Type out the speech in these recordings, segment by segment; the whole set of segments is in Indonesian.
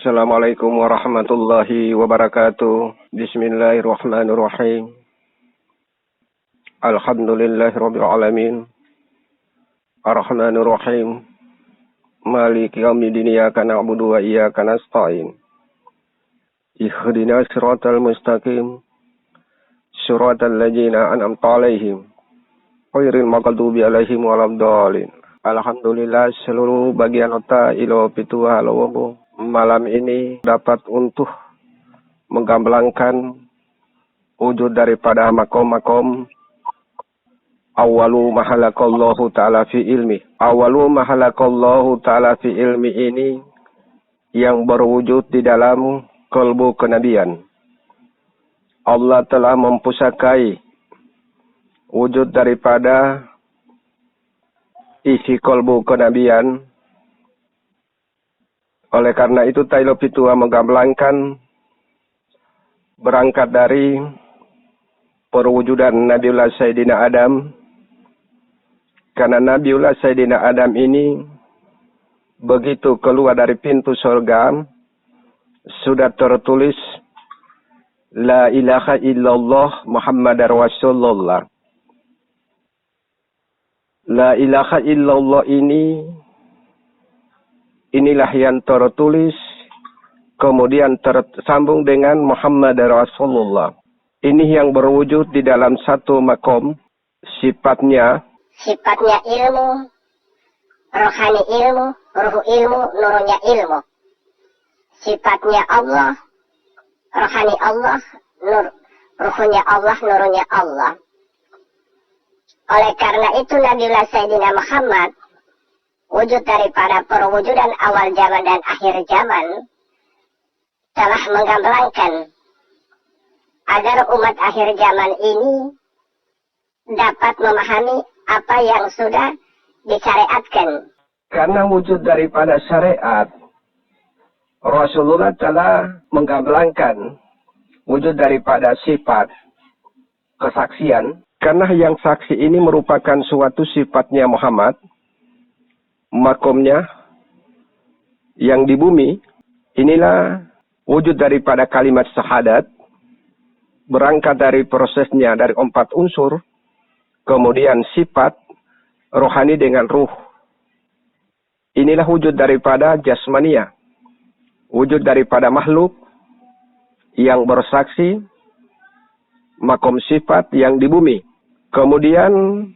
Assalamualaikum warahmatullahi wabarakatuh. Bismillahirrahmanirrahim. Alhamdulillahirabbil alamin. Arrahmanirrahim. Maliki yaumiddin, iyyaka na'budu wa iyyaka nasta'in. Ihdinas siratal mustaqim. Siratal ladzina an'amta 'alaihim ghairil maghdubi 'alaihim waladdallin. Alhamdulillah, seluruh bagian otak ilo pitu halo malam ini dapat untuk menggamblangkan wujud daripada makom-makom awalu mahalakallahu ta'ala fi ilmi. Awalu mahalakallahu ta'ala fi ilmi ini yang berwujud di dalam kalbu kenabian. Allah telah mempusakai wujud daripada isi kalbu kenabian. Oleh karena itu Tailo Pitua menggamblangkan berangkat dari perwujudan Nabiullah Sayyidina Adam. Karena Nabiullah Sayyidina Adam ini begitu keluar dari pintu surga sudah tertulis La ilaha illallah Muhammadar Rasulullah. La ilaha illallah inilah yang tertulis, kemudian tersambung dengan Muhammad Rasulullah. Ini yang berwujud di dalam satu makom, sifatnya ilmu, rohani ilmu, ruh ilmu, nurnya ilmu. Sifatnya Allah, rohani Allah, ruhnya Allah, nurnya Allah. Oleh karena itu Nabiullah Sayyidina Muhammad, wujud daripada perwujudan awal zaman dan akhir zaman, telah menggamblangkan agar umat akhir zaman ini dapat memahami apa yang sudah disyariatkan. Karena wujud daripada syariat, Rasulullah telah menggamblangkan wujud daripada sifat kesaksian. Karena yang saksi ini merupakan suatu sifatnya Muhammad, makomnya yang di bumi. Inilah wujud daripada kalimat syahadat, berangkat dari prosesnya dari 4 unsur, kemudian sifat rohani dengan ruh. Inilah wujud daripada jasmania, wujud daripada makhluk yang bersaksi, makom sifat yang di bumi. Kemudian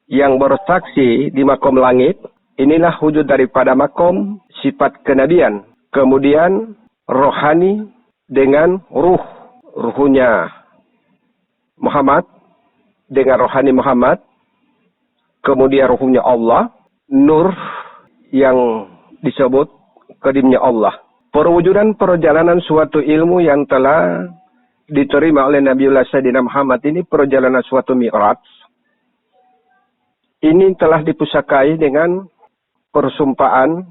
yang bersaksi di makom langit, inilah wujud daripada makom sifat kenabian. Kemudian rohani dengan ruhnya Muhammad dengan rohani Muhammad. Kemudian ruhnya Allah, nur yang disebut kedimnya Allah. Perwujudan perjalanan suatu ilmu yang telah diterima oleh Nabiullah Sayyidina Muhammad ini perjalanan suatu mi'raj. Ini telah dipusakai dengan persumpaan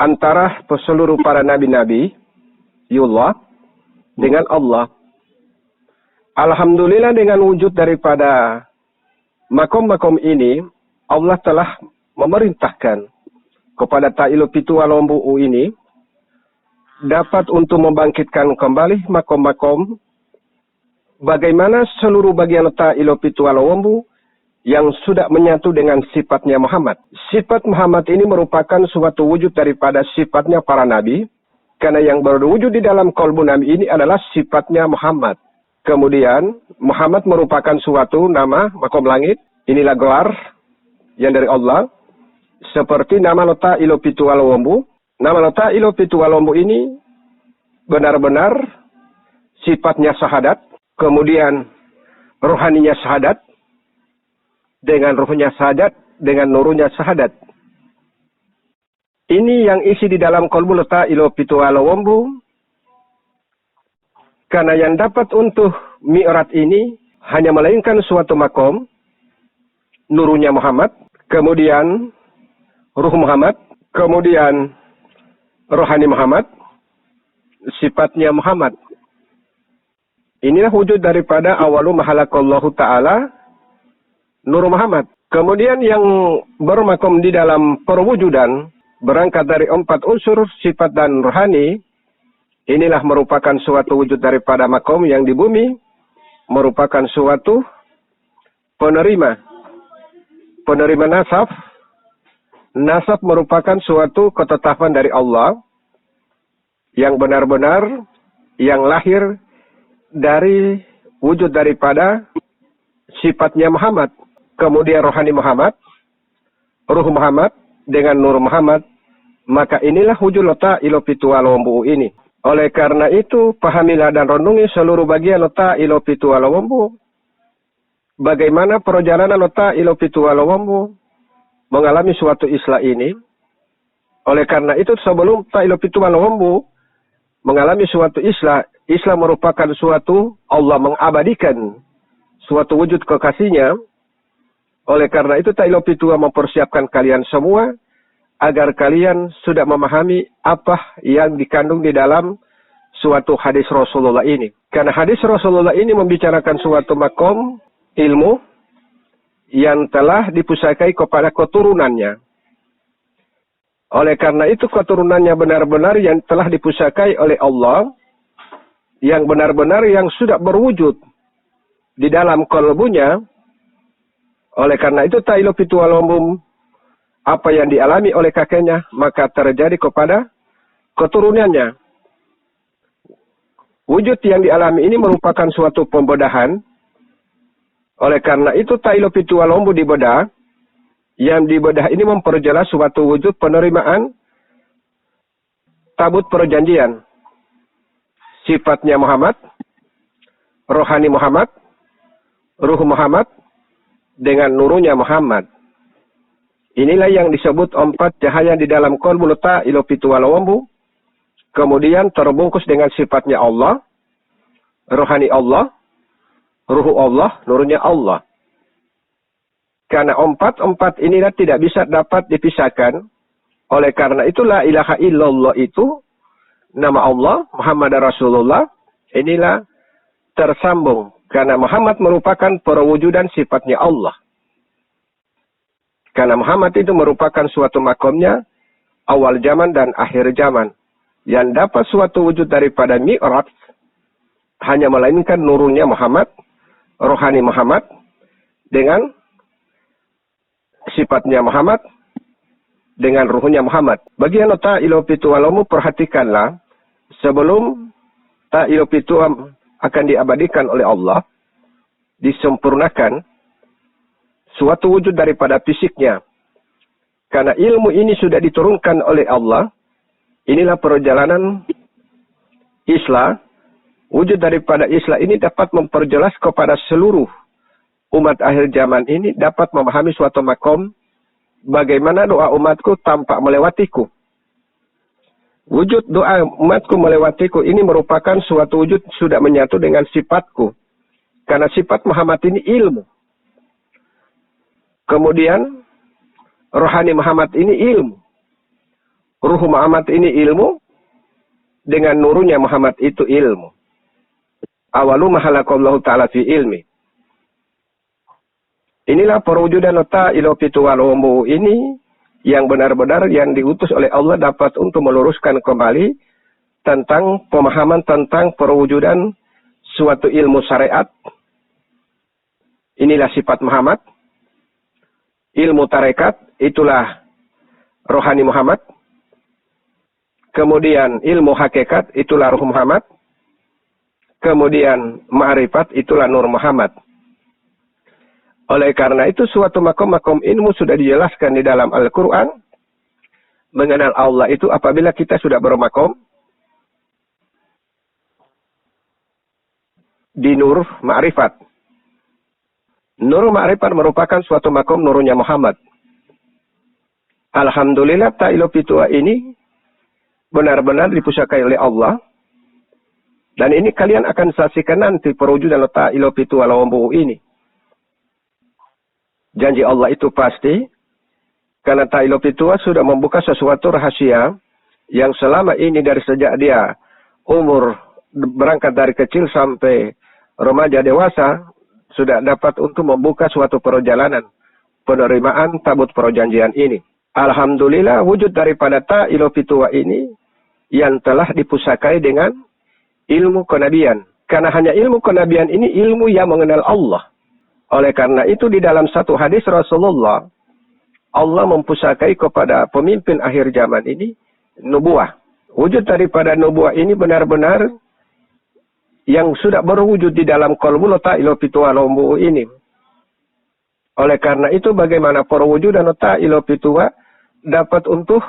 antara seluruh para nabi-nabi Allah dengan Allah. Alhamdulillah dengan wujud daripada makom-makom ini, Allah telah memerintahkan kepada Tailo Pitu Walombu ini dapat untuk membangkitkan kembali makom-makom bagaimana seluruh bagian Tailo Pitu Walombu yang sudah menyatu dengan sifatnya Muhammad. Sifat Muhammad ini merupakan suatu wujud daripada sifatnya para nabi. Karena yang berwujud di dalam kalbu nabi ini adalah sifatnya Muhammad. Kemudian Muhammad merupakan suatu nama makom langit. Inilah gelar yang dari Allah. Seperti nama Lota Ilo Pitu Walombu. Nama Lota Ilo Pitu Walombu ini benar-benar sifatnya syahadat. Kemudian rohaninya syahadat. Dengan ruhnya syahadat, dengan nurunya syahadat. Ini yang isi di dalam kalbu Lota Ilo Pitu Walombu. Karena yang dapat untuk mi'raj ini hanya melainkan suatu makom, nurunya Muhammad, kemudian ruh Muhammad, kemudian rohani Muhammad, sifatnya Muhammad. Inilah wujud daripada awalu mahalakallahu ta'ala Nur Muhammad. Kemudian yang bermakom di dalam perwujudan berangkat dari 4 unsur sifat dan rohani, inilah merupakan suatu wujud daripada makom yang di bumi, merupakan suatu penerima nasab. Nasab merupakan suatu ketetapan dari Allah yang benar-benar yang lahir dari wujud daripada sifatnya Muhammad. Kemudian rohani Muhammad, ruh Muhammad dengan nur Muhammad, maka inilah wujud lota ilo pitu alombu ini. Oleh karena itu, pahamilah dan renungi seluruh bagian lota ilo pitu alombu. Bagaimana perjalanan lota ilo pitu alombu mengalami suatu islah ini. Oleh karena itu, sebelum lota ilo pitu alombu mengalami suatu islah merupakan suatu Allah mengabadikan suatu wujud kekasihnya. Oleh karena itu, Ta'ilo Pitua mempersiapkan kalian semua agar kalian sudah memahami apa yang dikandung di dalam suatu hadis Rasulullah ini. Karena hadis Rasulullah ini membicarakan suatu makom ilmu yang telah dipusakai kepada keturunannya. Oleh karena itu, keturunannya benar-benar yang telah dipusakai oleh Allah, yang benar-benar yang sudah berwujud di dalam kalbunya. Oleh karena itu, Ta'ilo Pitua Lombum, apa yang dialami oleh kakeknya, maka terjadi kepada keturunannya. Wujud yang dialami ini merupakan suatu pembedahan. Oleh karena itu, Ta'ilo Pitua Lombum dibedah. Yang dibedah ini memperjelas suatu wujud penerimaan tabut perjanjian. Sifatnya Muhammad, rohani Muhammad, ruh Muhammad, dengan nurunya Muhammad. Inilah yang disebut 4 cahaya di dalam qalbu lota ilo pitu walawambu. Kemudian terbungkus dengan sifatnya Allah, rohani Allah, ruh Allah, nurunya Allah. Karena 4 inilah tidak bisa dapat dipisahkan. Oleh karena itulah ilaha illallah itu, nama Allah, Muhammad Rasulullah, inilah tersambung. Karena Muhammad merupakan perwujudan sifatnya Allah. Karena Muhammad itu merupakan suatu makomnya awal zaman dan akhir zaman. Yang dapat suatu wujud daripada mi'raj hanya melainkan nurunnya Muhammad, rohani Muhammad, dengan sifatnya Muhammad, dengan ruhnya Muhammad. Bagian nota ilo pitu walomu, perhatikanlah. Sebelum ta ilo pitu akan diabadikan oleh Allah, disempurnakan suatu wujud daripada fisiknya. Karena ilmu ini sudah diturunkan oleh Allah, inilah perjalanan Islam. Wujud daripada Islam ini dapat memperjelas kepada seluruh umat akhir zaman ini dapat memahami suatu makom, bagaimana doa umatku tampak melewatiku. Wujud doa umatku melewatiku ini merupakan suatu wujud sudah menyatu dengan sifatku. Karena sifat Muhammad ini ilmu. Kemudian rohani Muhammad ini ilmu. Ruh Muhammad ini ilmu. Dengan nurunya Muhammad itu ilmu. Awalu mahalakallahu ta'ala fi ilmi. Inilah perwujudan nota ilo pitu walombu ini yang benar-benar yang diutus oleh Allah dapat untuk meluruskan kembali tentang pemahaman tentang perwujudan suatu ilmu syariat. Inilah sifat Muhammad. Ilmu tarekat, itulah rohani Muhammad. Kemudian ilmu hakikat, itulah ruh Muhammad. Kemudian ma'rifat, itulah nur Muhammad. Oleh karena itu suatu makom-makom ilmu sudah dijelaskan di dalam Al-Quran. Mengenal Allah itu apabila kita sudah bermakom di nur ma'rifat. Nur ma'rifat merupakan suatu makom nurnya Muhammad. Alhamdulillah ta'ilo pitua ini benar-benar dipusakai oleh Allah. Dan ini kalian akan saksikan nanti perwujudan ta'ilo pitua lawambu ini. Janji Allah itu pasti, karena Ta'ilo Pitua sudah membuka sesuatu rahasia yang selama ini dari sejak dia umur berangkat dari kecil sampai remaja dewasa, sudah dapat untuk membuka suatu perjalanan penerimaan tabut perjanjian ini. Alhamdulillah wujud daripada ta'ilu pitua ini yang telah dipusakai dengan ilmu kenabian. Karena hanya ilmu kenabian ini ilmu yang mengenal Allah. Oleh karena itu di dalam satu hadis Rasulullah, Allah mempusakai kepada pemimpin akhir zaman ini nubuah. Wujud daripada nubuah ini benar-benar yang sudah berwujud di dalam qalbul ta'ilu pitua lombu ini. Oleh karena itu bagaimana perwujudan ta'ilu pitua dapat untuk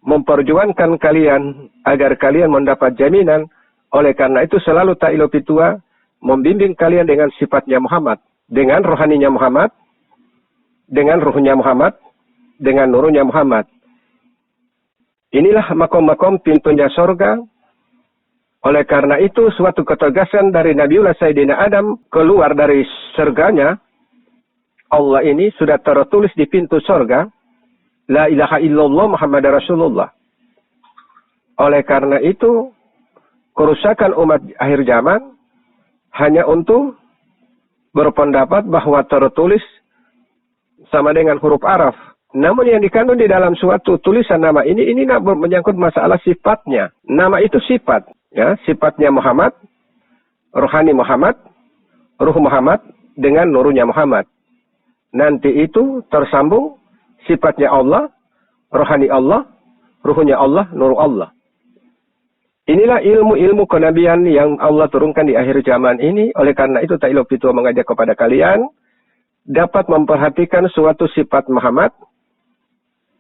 memperjuangkan kalian agar kalian mendapat jaminan. Oleh karena itu selalu ta'ilu pitua membimbing kalian dengan sifatnya Muhammad, dengan rohaninya Muhammad, dengan ruhnya Muhammad, dengan nurnya Muhammad. Inilah makom-makom pintunya surga. Oleh karena itu suatu ketegasan dari Nabiullah Sayyidina Adam keluar dari surganya, Allah ini sudah tertulis di pintu surga, La ilaha illallah Muhammad Rasulullah. Oleh karena itu kerusakan umat akhir zaman hanya untuk berpendapat bahwa tertulis sama dengan huruf Araf. Namun yang dikandung di dalam suatu tulisan nama ini menyangkut masalah sifatnya. Nama itu sifat, ya, sifatnya Muhammad, rohani Muhammad, ruh Muhammad dengan nurnya Muhammad. Nanti itu tersambung sifatnya Allah, rohani Allah, ruhnya Allah, nur Allah. Inilah ilmu-ilmu kenabian yang Allah turunkan di akhir zaman ini. Oleh karena itu ta'ilu pitua mengajak kepada kalian dapat memperhatikan suatu sifat Muhammad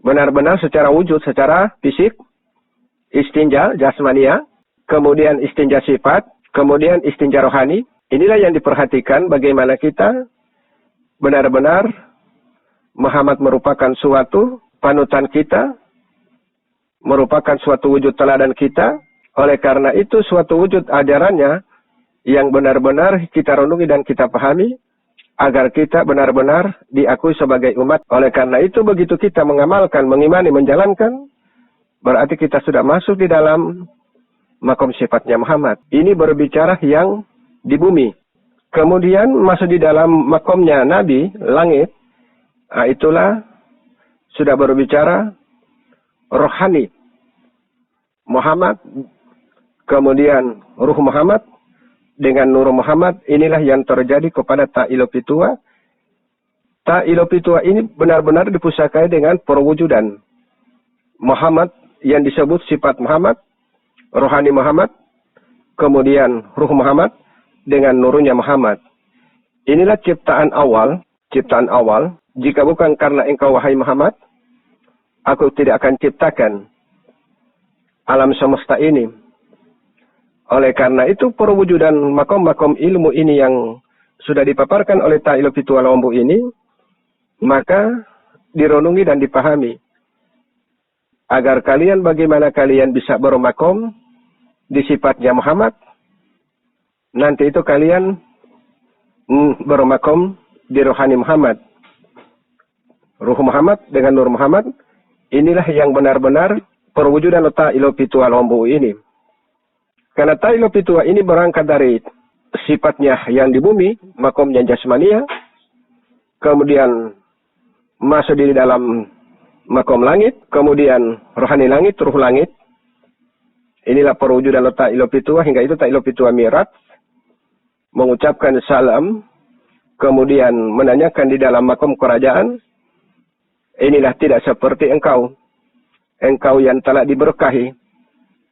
benar-benar secara wujud, secara fisik, istinja, jasmania, kemudian istinja sifat, kemudian istinja rohani. Inilah yang diperhatikan bagaimana kita benar-benar Muhammad merupakan suatu panutan kita, merupakan suatu wujud teladan kita. Oleh karena itu suatu wujud ajarannya yang benar-benar kita renungi dan kita pahami agar kita benar-benar diakui sebagai umat. Oleh karena itu begitu kita mengamalkan, mengimani, menjalankan, berarti kita sudah masuk di dalam makom sifatnya Muhammad. Ini berbicara yang di bumi. Kemudian masuk di dalam makomnya Nabi, langit. Nah, itulah sudah berbicara rohani Muhammad. Kemudian ruh Muhammad dengan nur Muhammad, inilah yang terjadi kepada ta'ilu pitua. Ta'ilu pitua ini benar-benar dipusakai dengan perwujudan Muhammad yang disebut sifat Muhammad, rohani Muhammad, kemudian ruh Muhammad dengan nurnya Muhammad. Inilah ciptaan awal. Jika bukan karena engkau wahai Muhammad, aku tidak akan ciptakan alam semesta ini. Oleh karena itu perwujudan makom-makom ilmu ini yang sudah dipaparkan oleh ta'ilu pitua lombu ini, maka direnungi dan dipahami. Agar kalian bagaimana kalian bisa bermakom di sifatnya Muhammad, nanti itu kalian bermakom di rohani Muhammad. Ruh Muhammad dengan nur Muhammad, inilah yang benar-benar perwujudan ta'ilu pitua lombu ini. Karena ta'ilu pitua ini berangkat dari sifatnya yang di bumi, makomnya jasmania, kemudian masuk di dalam makom langit, kemudian rohani langit, ruh langit. Inilah perwujudan ta'ilu pitua, hingga itu ta'ilu pitua mi'raj, mengucapkan salam, kemudian menanyakan di dalam makom kerajaan, inilah tidak seperti engkau yang telah diberkahi,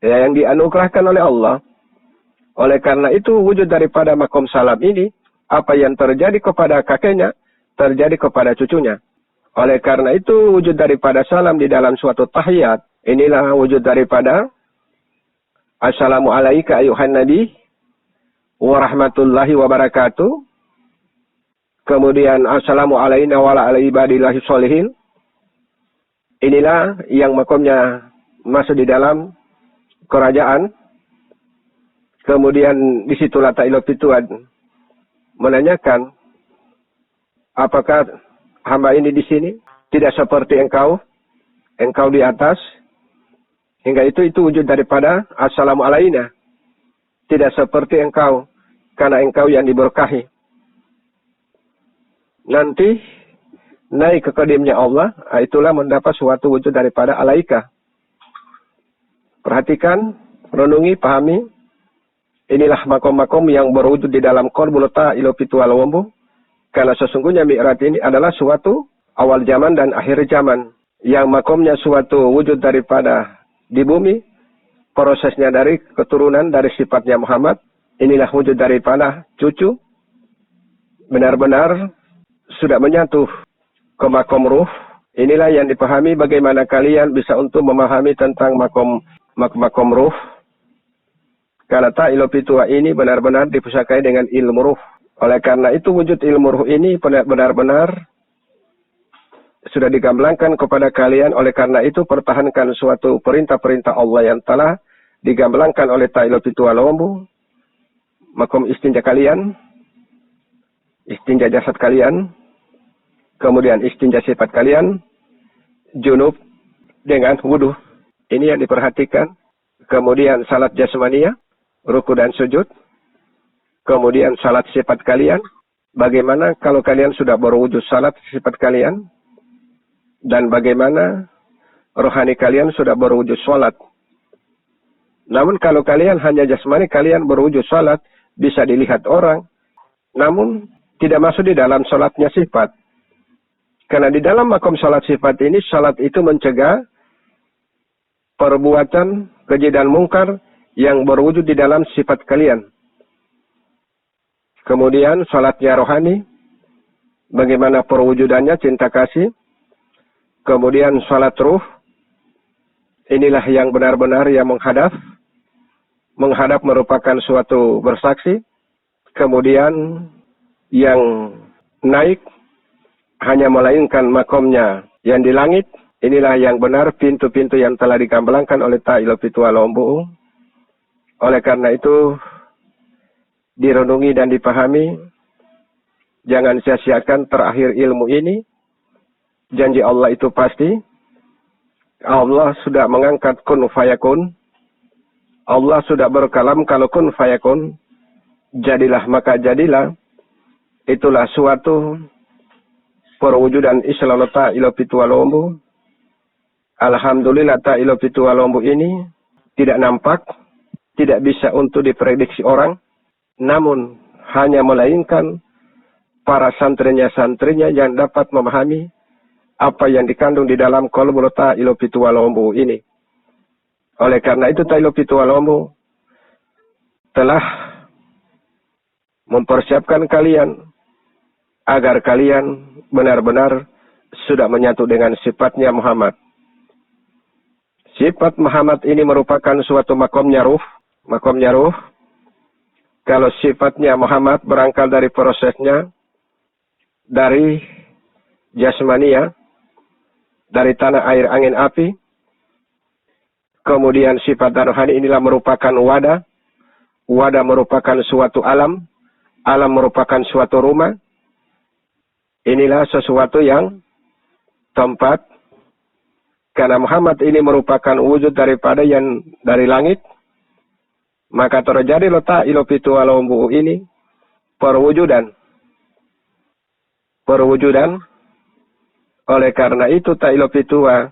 yang dianugerahkan oleh Allah. Oleh karena itu wujud daripada makom salam ini, apa yang terjadi kepada kakeknya, terjadi kepada cucunya. Oleh karena itu wujud daripada salam di dalam suatu tahiyat, inilah wujud daripada Assalamu alaika ayuhan nabi wa rahmatullahi wa barakatuh. Kemudian Assalamu alaina wa ala ibadillahi sholihin. Inilah yang makomnya masuk di dalam kerajaan. Kemudian disitulah ta'ilu pitua menanyakan, apakah hamba ini di sini tidak seperti engkau di atas. Hingga itu wujud daripada Assalamu alaina, tidak seperti engkau, karena engkau yang diberkahi. Nanti naik ke kodimnya Allah, itulah mendapat suatu wujud daripada alaika. Perhatikan, renungi, pahami. Inilah makom-makom yang berwujud di dalam qalbul ta'ilu fitu al-wambu. Karena sesungguhnya Mi'raj ini adalah suatu awal zaman dan akhir zaman. Yang makomnya suatu wujud daripada di bumi. Prosesnya dari keturunan, dari sifatnya Muhammad. Inilah wujud daripada cucu. Benar-benar sudah menyatu ke makom ruh. Inilah yang dipahami bagaimana kalian bisa untuk memahami tentang makom ruh. Karena ta'ilu fitua ini benar-benar dipusakai dengan ilmu ruh. Oleh karena itu wujud ilmu ruh ini benar-benar sudah digamblangkan kepada kalian. Oleh karena itu pertahankan suatu perintah-perintah Allah yang telah digamblangkan oleh ta'ilu fitua lombu. Makom istinja kalian. Istinja jasad kalian. Kemudian istinja sifat kalian. Junub dengan wudu. Ini yang diperhatikan. Kemudian salat jasmania. Ruku dan sujud. Kemudian salat sifat kalian. Bagaimana kalau kalian sudah berwujud salat sifat kalian. Dan bagaimana rohani kalian sudah berwujud salat. Namun kalau kalian hanya jasmani, kalian berwujud salat. Bisa dilihat orang. Namun tidak masuk di dalam salatnya sifat. Karena di dalam makom salat sifat ini, salat itu mencegah perbuatan keji dan mungkar yang berwujud di dalam sifat kalian. Kemudian salatnya rohani, bagaimana perwujudannya cinta kasih. Kemudian salat ruh, inilah yang benar-benar yang menghadap. Menghadap merupakan suatu bersaksi. Kemudian yang naik hanya melainkan makomnya yang di langit. Inilah yang benar pintu-pintu yang telah digamblangkan oleh ta'ilu fitua lombu. Oleh karena itu, direnungi dan dipahami. Jangan sia-siakan terakhir ilmu ini. Janji Allah itu pasti. Allah sudah mengangkat kun fayakun. Allah sudah berkalam kalau kun fayakun. Jadilah maka jadilah. Itulah suatu perwujudan Islam ta'ilu fitua lombu. Alhamdulillah ta'ilu fitua lombu ini tidak nampak. Tidak bisa untuk diprediksi orang. Namun hanya melainkan para santrinya yang dapat memahami apa yang dikandung di dalam qalbul ta'ilu fitua lombu ini. Oleh karena itu ta'ilu fitua lombu telah mempersiapkan kalian agar kalian benar-benar sudah menyatu dengan sifatnya Muhammad. Sifat Muhammad ini merupakan suatu makomnya ruh. Makomnya ruh. Kalau sifatnya Muhammad berangkal dari prosesnya. Dari jasmania. Dari tanah, air, angin, api. Kemudian sifat rohani inilah merupakan wadah. Wadah merupakan suatu alam. Alam merupakan suatu rumah. Inilah sesuatu yang tempat. Karena Muhammad ini merupakan wujud daripada yang dari langit. Maka terjadi ta'ilu fitua lombu ini perwujudan. Perwujudan. Oleh karena itu ta'ilu fitua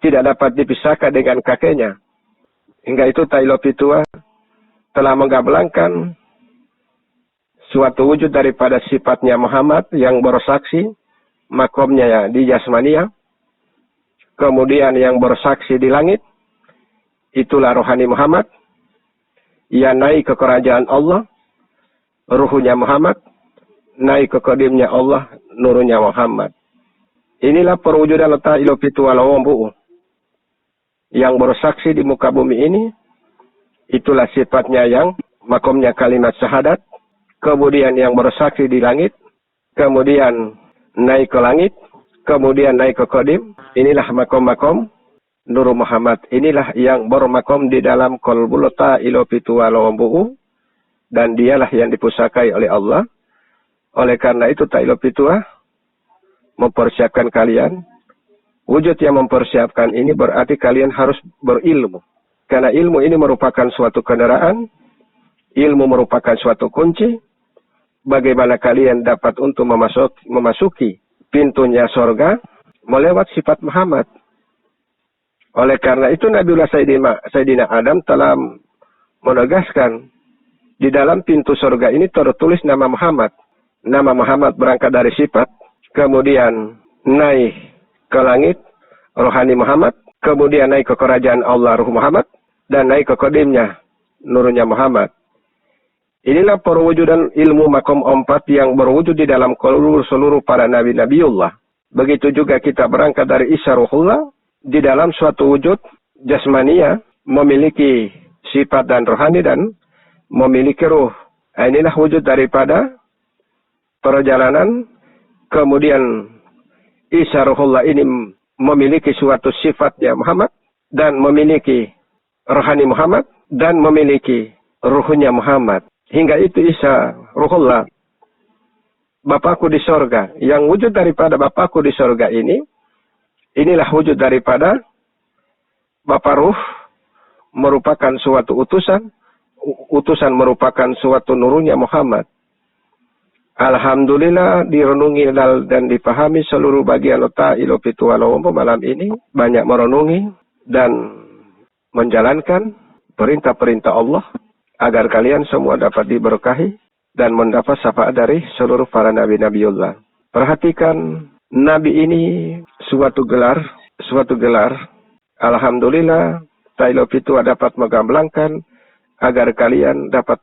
tidak dapat dipisahkan dengan kakeknya. Hingga itu ta'ilu fitua telah menggabungkan suatu wujud daripada sifatnya Muhammad yang bersaksi makomnya di jasmania. Kemudian yang bersaksi di langit. Itulah rohani Muhammad. Yang naik ke kerajaan Allah. Ruhunya Muhammad. Naik ke kodimnya Allah. Nurunya Muhammad. Inilah perwujudan ta'ilu fitua lombu. Yang bersaksi di muka bumi ini. Itulah sifatnya yang makomnya kalimat syahadat. Kemudian yang bersaksi di langit. Kemudian naik ke langit. Kemudian naik ke kodim. Inilah makom-makom Nur Muhammad. Inilah yang bermakom di dalam qalbul ta'ilu fitua lombu. Dan dialah yang dipusakai oleh Allah. Oleh karena itu ta'ilu fitua mempersiapkan kalian. Wujud yang mempersiapkan ini berarti kalian harus berilmu. Karena ilmu ini merupakan suatu kendaraan. Ilmu merupakan suatu kunci. bagaimana kalian dapat untuk memasuki pintunya sorga melewat sifat Muhammad. Oleh karena itu Nabiullah Sayyidina Adam telah menegaskan di dalam pintu sorga ini tertulis nama Muhammad. Nama Muhammad berangkat dari sifat, kemudian naik ke langit, rohani Muhammad, kemudian naik ke kerajaan Allah, ruh Muhammad, dan naik ke kodimnya, nurnya Muhammad. Inilah perwujudan ilmu makom 4 yang berwujud di dalam seluruh para nabi-nabiullah. Begitu juga kita berangkat dari Isa Ruhullah, di dalam suatu wujud jasmania, memiliki sifat dan rohani dan memiliki ruh. Inilah wujud daripada perjalanan, kemudian Isa Ruhullah ini memiliki suatu sifatnya Muhammad, dan memiliki rohani Muhammad, dan memiliki ruhnya Muhammad. Hingga itu Isa Ruhullah, Bapakku di sorga. Yang wujud daripada Bapakku di sorga ini, inilah wujud daripada Bapak Ruh, merupakan suatu utusan. Utusan merupakan suatu nurnya Muhammad. Alhamdulillah direnungi dan dipahami seluruh bagian otak ilo pitu walawompo malam ini. Banyak merenungi dan menjalankan perintah-perintah Allah, agar kalian semua dapat diberkahi dan mendapat syafaat dari seluruh para nabi-nabiullah. Perhatikan, nabi ini suatu gelar. Alhamdulillah, Tailo Pitua dapat menggamblangkan agar kalian dapat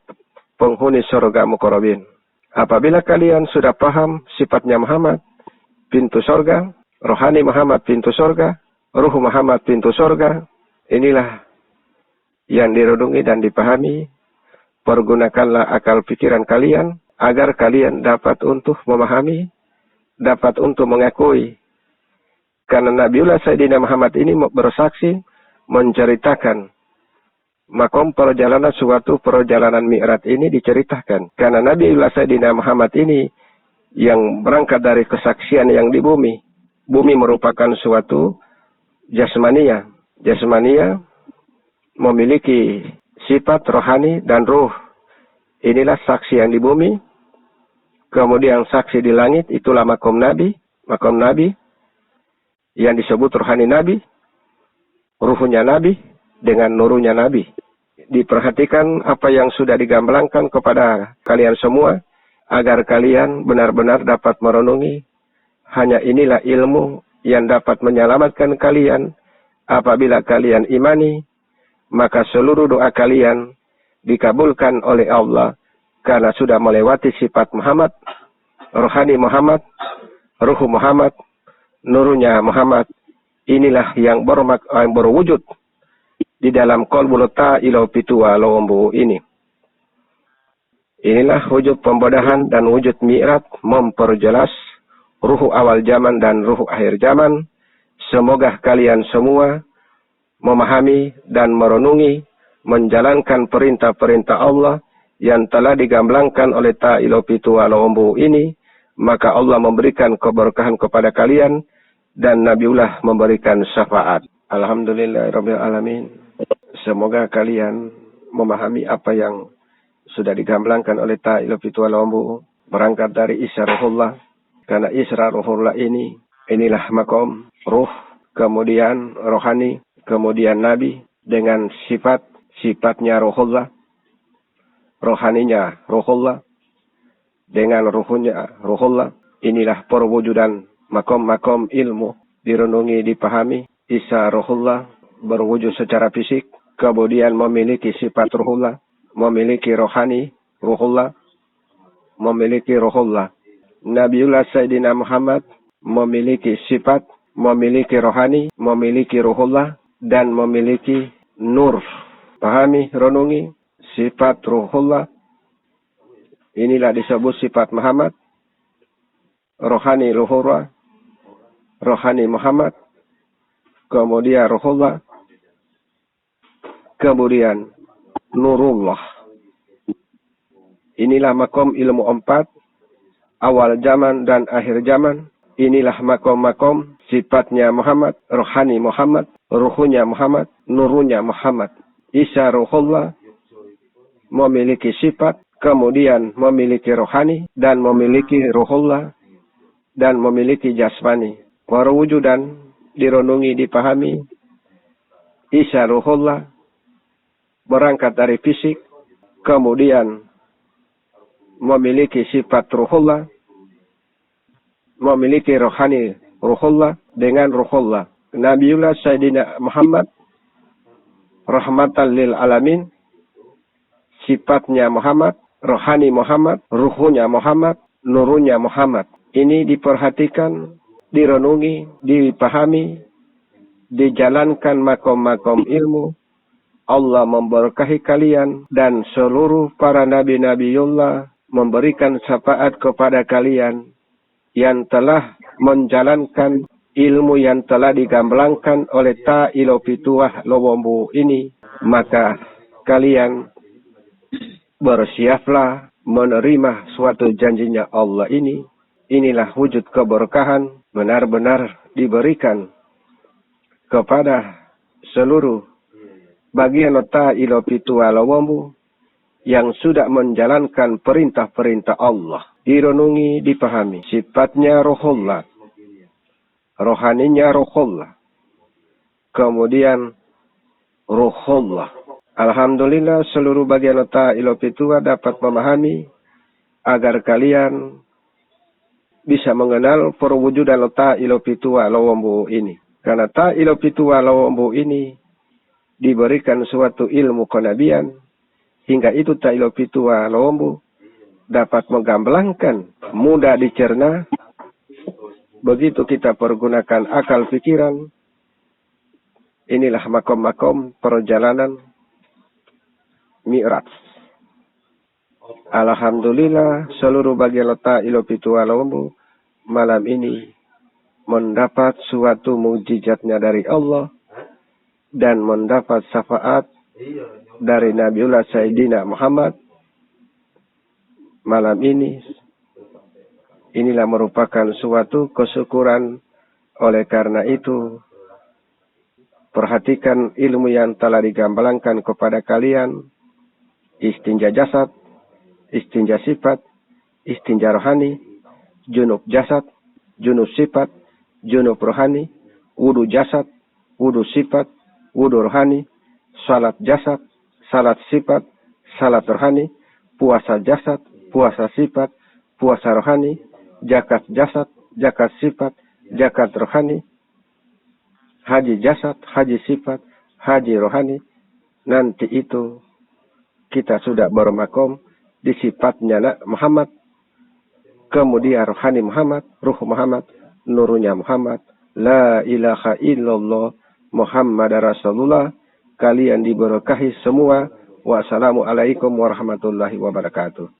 penghuni surga muqarrabin. Apabila kalian sudah paham sifatnya Muhammad, pintu surga, rohani Muhammad, pintu surga, ruh Muhammad, pintu surga, inilah yang direnungi dan dipahami. Pergunakanlah akal pikiran kalian agar kalian dapat untuk memahami, dapat untuk mengakui. Karena Nabiullah Sayyidina Muhammad ini bersaksi menceritakan makom perjalanan suatu perjalanan Mi'raj ini diceritakan. Karena Nabiullah Sayyidina Muhammad ini yang berangkat dari kesaksian yang di bumi. Bumi merupakan suatu jasmania. Jasmania memiliki sifat rohani dan ruh. Inilah saksi yang di bumi. Kemudian saksi di langit, itulah makom nabi. Makom nabi yang disebut rohani nabi, ruhnya nabi dengan nurunya nabi. Diperhatikan apa yang sudah digamblangkan kepada kalian semua, agar kalian benar-benar dapat merenungi. Hanya inilah ilmu yang dapat menyelamatkan kalian. Apabila kalian imani, maka seluruh doa kalian dikabulkan oleh Allah, karena sudah melewati sifat Muhammad, rohani Muhammad, ruh Muhammad, nurnya Muhammad. Inilah yang berwujud di dalam qalbul ta'ila pitua lombu ini. Inilah wujud pembedahan dan wujud mi'raj, memperjelas ruh awal zaman dan ruh akhir zaman. Semoga kalian semua memahami dan merenungi, menjalankan perintah-perintah Allah yang telah digamblangkan oleh Ta'ilo Pitua Lombu ini, maka Allah memberikan keberkahan kepada kalian dan Nabiullah memberikan syafaat. Alhamdulillahirabbil alamin. Semoga kalian memahami apa yang sudah digamblangkan oleh Ta'ilo Pitua Lombu, berangkat dari Isra Ruhullah. Karena Isra Ruhullah inilah makom ruh, kemudian rohani, kemudian nabi dengan sifatnya Ruhullah, rohaninya Ruhullah, dengan ruhnya Ruhullah. Inilah perwujudan makom-makom ilmu, direnungi, dipahami. Isa Ruhullah berwujud secara fisik, kemudian memiliki sifat Ruhullah, memiliki rohani Ruhullah, memiliki Ruhullah. Nabiullah Sayyidina Muhammad memiliki sifat, memiliki rohani, memiliki Ruhullah, dan memiliki nur. Pahami, renungi sifat Ruhullah. Inilah disebut sifat Muhammad, rohani Ruhullah, rohani Muhammad, kemudian Ruhullah, kemudian Nurullah. Inilah makom ilmu 4, awal zaman dan akhir zaman. Inilah makom-makom sifatnya Muhammad, rohani Muhammad, ruhunya Muhammad, nurunya Muhammad. Isa Ruhullah memiliki sifat, kemudian memiliki rohani, dan memiliki ruhullah, dan memiliki jasmani. Perwujudan direnungi, dipahami, Isa ruhullah, berangkat dari fisik, kemudian memiliki sifat ruhullah, memiliki rohani ruhullah dengan ruhullah. Nabiullah Sayyidina Muhammad, rahmatan lil alamin, sifatnya Muhammad, rohani Muhammad, ruhunya Muhammad, nurunya Muhammad. Ini diperhatikan, direnungi, dipahami, dijalankan makom-makom ilmu. Allah memberkahi kalian dan seluruh para nabi-nabiullah memberikan syafaat kepada kalian yang telah menjalankan ilmu yang telah digamblangkan oleh Ta'ilo Pituah Lowombo ini. Maka kalian bersiaplah menerima suatu janjinya Allah ini. Inilah wujud keberkahan benar-benar diberikan kepada seluruh bagian Ta'ilo Pituah Lowombo yang sudah menjalankan perintah-perintah Allah. Direnungi, dipahami. Sifatnya ruhullah, rohaninya ruhullah, kemudian ruhullah. Alhamdulillah seluruh bagian Ta'ilo Pituah dapat memahami agar kalian bisa mengenal perwujudan Ta'ilo Pituah Lowombo ini. Karena Ta'ilo Pituah Lowombo ini diberikan suatu ilmu kenabian, hingga itu Ta'ilo Pituah Lowombo dapat menggamblangkan, mudah dicerna. Begitu kita pergunakan akal pikiran, inilah makom-makom perjalanan Mi'raj. Alhamdulillah seluruh bagian Ta'ilo Pituah Lowombo malam ini mendapat suatu mukjizatnya dari Allah dan mendapat syafaat dari Nabiullah Sayyidina Muhammad. Malam ini, inilah merupakan suatu kesyukuran. Oleh karena itu, perhatikan ilmu yang telah digamblangkan kepada kalian. Istinja jasad, istinja sifat, istinja rohani, junub jasad, junub sifat, junub rohani, wudu jasad, wudu sifat, wudu rohani, salat jasad, salat sifat, salat rohani, puasa jasad, puasa sifat, puasa rohani, zakat jasad, zakat sifat, zakat rohani, haji jasad, haji sifat, haji rohani. Nanti itu kita sudah bermakom di sifatnya Muhammad, kemudian rohani Muhammad, ruh Muhammad, nurunya Muhammad. La ilaha illallah Muhammad Rasulullah. Kalian diberkahi semua. Wassalamualaikum warahmatullahi wabarakatuh.